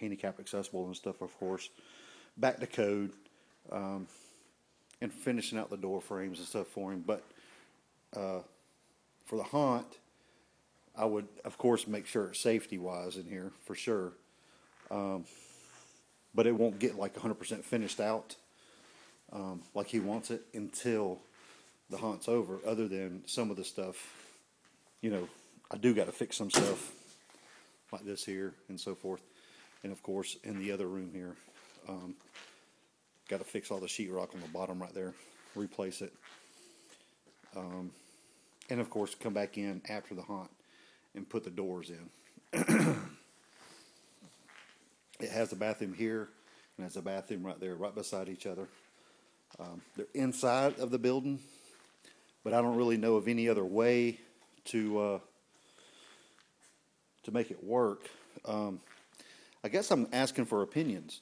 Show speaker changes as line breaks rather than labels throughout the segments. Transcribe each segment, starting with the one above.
handicap accessible and stuff, of course. Back to code, and finishing out the door frames and stuff for him. But for the haunt, I would, of course, make sure it's safety-wise in here, for sure. But it won't get like 100% finished out like he wants it until the haunt's over, other than some of the stuff, you know, I do got to fix some stuff like this here and so forth. And, of course, in the other room here, got to fix all the sheetrock on the bottom right there, replace it. And, of course, come back in after the haunt and put the doors in. It has a bathroom here and has a bathroom right there, right beside each other. They're inside of the building, but I don't really know of any other way to make it work. I guess I'm asking for opinions.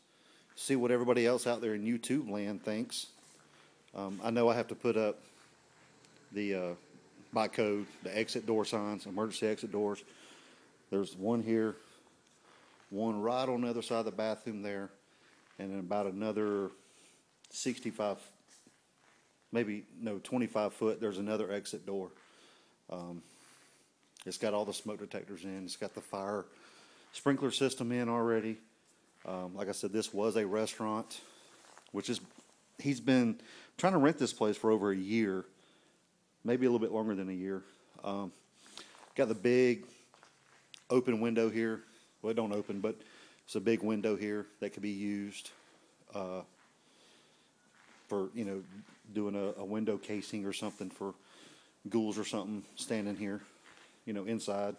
See what everybody else out there in YouTube land thinks. I know I have to put up the by code, the exit door signs, emergency exit doors. There's one here, one right on the other side of the bathroom there, and then about another 65, maybe, no, 25 foot, there's another exit door. It's got all the smoke detectors in. It's got the fire sprinkler system in already. Like I said, this was a restaurant, which is, he's been trying to rent this place for over a year, maybe a little bit longer than a year. Got the big open window here. Well, it don't open, but it's a big window here that could be used for, you know, doing a window casing or something for ghouls or something standing here, you know, inside.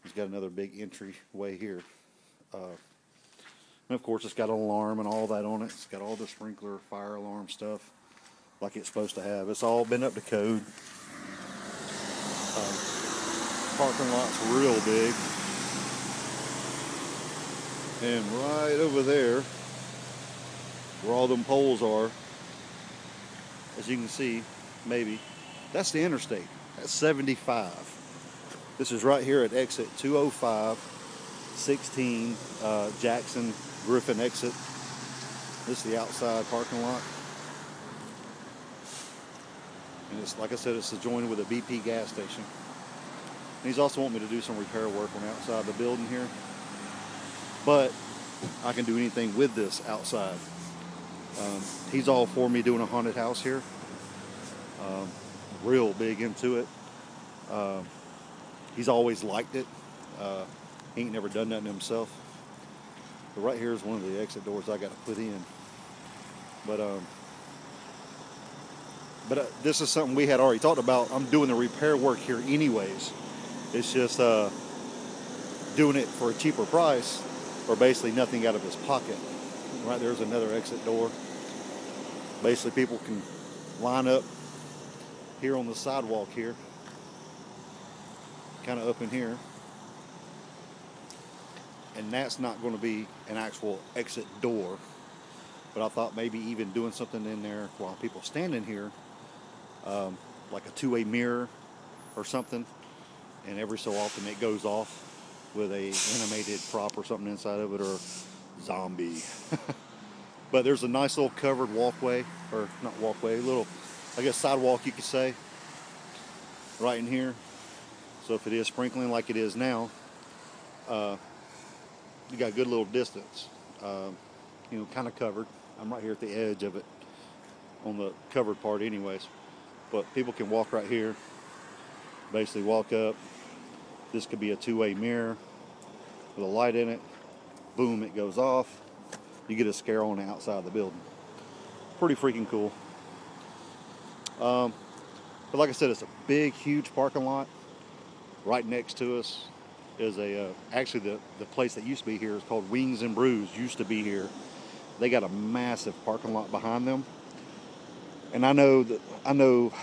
He's got another big entryway here. And, of course, it's got an alarm and all that on it. It's got all the sprinkler, fire alarm stuff like it's supposed to have. It's all been up to code. Parking lot's real big. And right over there, where all them poles are, as you can see, maybe, that's the interstate. That's 75. This is right here at exit 205, 16, Jackson Griffin exit. This is the outside parking lot. And it's, like I said, it's adjoined with a BP gas station. And he's also wanting me to do some repair work on the outside of the building here. But I can do anything with this outside. He's all for me doing a haunted house here. Real big into it. He's always liked it. He ain't never done nothing himself. But right here is one of the exit doors I got to put in. But this is something we had already talked about. I'm doing the repair work here anyways. It's just doing it for a cheaper price, or basically nothing out of his pocket. Right there's another exit door. Basically people can line up here on the sidewalk here, kind of up in here, and that's not going to be an actual exit door, but I thought maybe even doing something in there while people standing here, like a two-way mirror or something, and every so often it goes off with a animated prop or something inside of it, or zombie. But there's a nice little covered walkway, or not walkway, little, I guess, sidewalk you could say, right in here. So if it is sprinkling like it is now, you got a good little distance, you know, kind of covered. I'm right here at the edge of it, on the covered part anyways. But people can walk right here, basically walk up. This could be a two-way mirror with a light in it. Boom, it goes off. You get a scare on the outside of the building. Pretty freaking cool. But like I said, it's a big, huge parking lot. Right next to us is actually the place that used to be here is called Wings and Brews. Used to be here. They got a massive parking lot behind them. And I know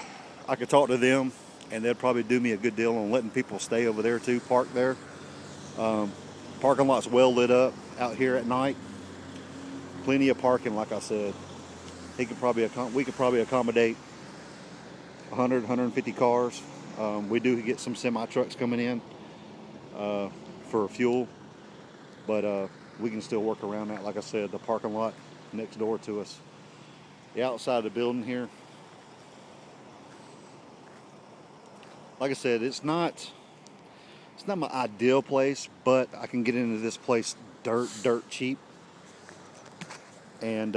I could talk to them, and they'd probably do me a good deal on letting people stay over there too, park there. Parking lot's well lit up out here at night. Plenty of parking, like I said. We could probably accommodate 100, 150 cars. We do get some semi trucks coming in for fuel, but we can still work around that. Like I said, the parking lot next door to us. The outside of the building here, like I said, it's not my ideal place, but I can get into this place dirt cheap, and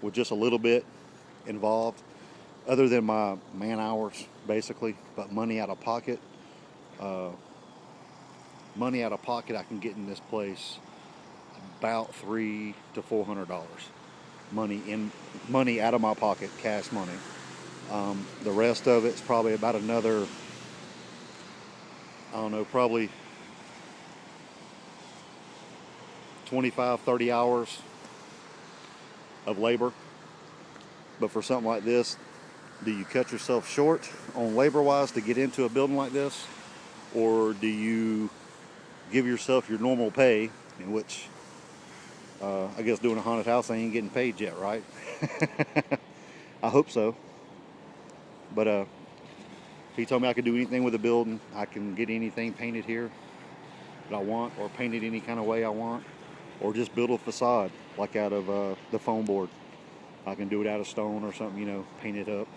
with just a little bit involved, other than my man hours, basically, but money out of pocket. Money out of pocket, I can get in this place about $300 to $400. Money out of my pocket, cash money. The rest of it's probably about another, I don't know, probably 25, 30 hours of labor. But for something like this, do you cut yourself short on labor-wise to get into a building like this? Or do you give yourself your normal pay, in which I guess doing a haunted house, I ain't getting paid yet, right? I hope so. But he told me I could do anything with the building. I can get anything painted here that I want, or painted any kind of way I want, or just build a facade like out of the foam board. I can do it out of stone or something, you know, paint it up,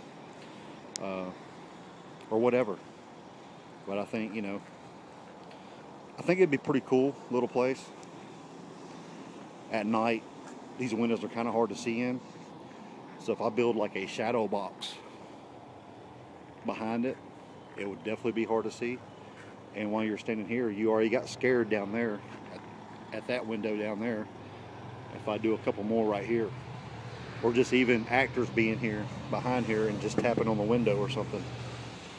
or whatever. But I think, you know, I think it'd be pretty cool little place. At night, these windows are kind of hard to see in. So if I build like a shadow box behind it, it would definitely be hard to see. And while you're standing here, you already got scared down there at that window down there. If I do a couple more right here, or just even actors being here behind here and just tapping on the window or something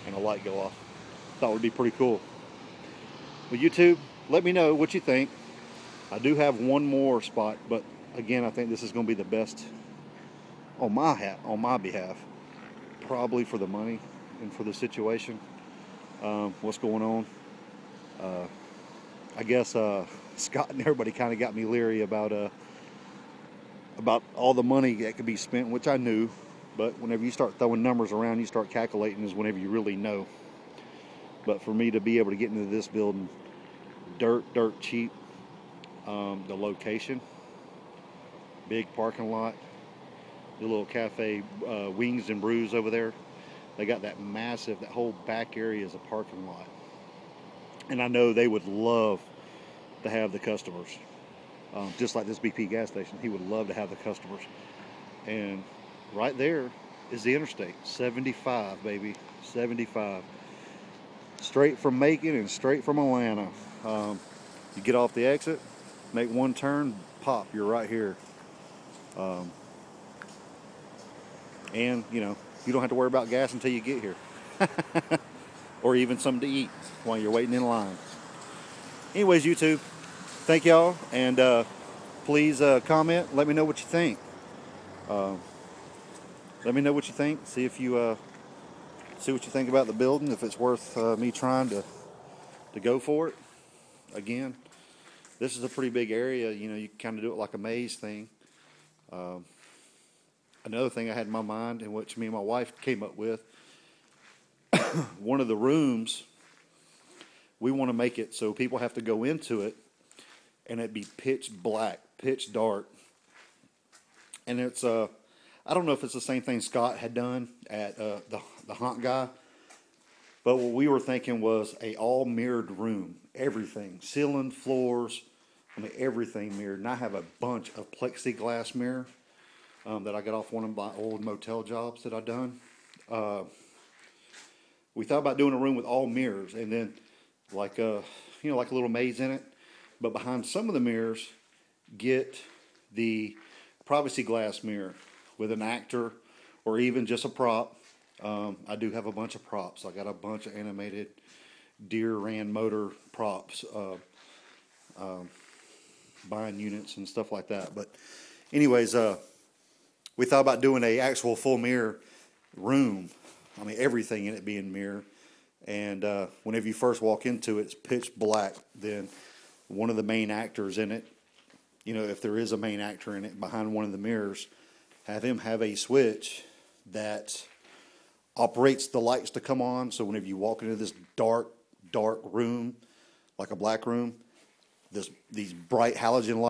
and a light go off, thought would be pretty cool. But YouTube, let me know what you think. I do have one more spot, but again, I think this is going to be the best on my behalf, probably for the money and for the situation. What's going on? I guess Scott and everybody kind of got me leery about all the money that could be spent, which I knew, but whenever you start throwing numbers around, you start calculating is whenever you really know. But for me to be able to get into this building dirt cheap, the location, big parking lot, the little cafe, Wings and Brews over there, they got that whole back area is a parking lot. And I know they would love to have the customers. Just like this BP gas station, he would love to have the customers. And right there is the interstate, 75, baby, 75. Straight from Macon and straight from Atlanta. You get off the exit, make one turn, pop, you're right here. And, you know, you don't have to worry about gas until you get here. Or even something to eat while you're waiting in line. Anyways, YouTube, thank y'all, and please comment. Let me know what you think. Let me know what you think. See if you see what you think about the building. If it's worth me trying to go for it. Again, this is a pretty big area. You know, you can kind of do it like a maze thing. Another thing I had in my mind, and which me and my wife came up with, one of the rooms, we want to make it so people have to go into it and it be pitch black, pitch dark. And it's, I don't know if it's the same thing Scott had done at the Haunt Guy, but what we were thinking was a all mirrored room, everything, ceiling, floors, I mean everything mirrored. And I have a bunch of plexiglass mirror that I got off one of my old motel jobs that I done. We thought about doing a room with all mirrors, and then like you know, like a little maze in it. But behind some of the mirrors, get the privacy glass mirror with an actor or even just a prop. I do have a bunch of props. I got a bunch of animated deer ran motor props, buying units and stuff like that. But anyways, we thought about doing a actual full mirror room. I mean, everything in it being mirror. And whenever you first walk into it, it's pitch black. Then one of the main actors in it, you know, if there is a main actor in it, behind one of the mirrors, have him have a switch that operates the lights to come on. So whenever you walk into this dark room, like a black room, these bright halogen lights.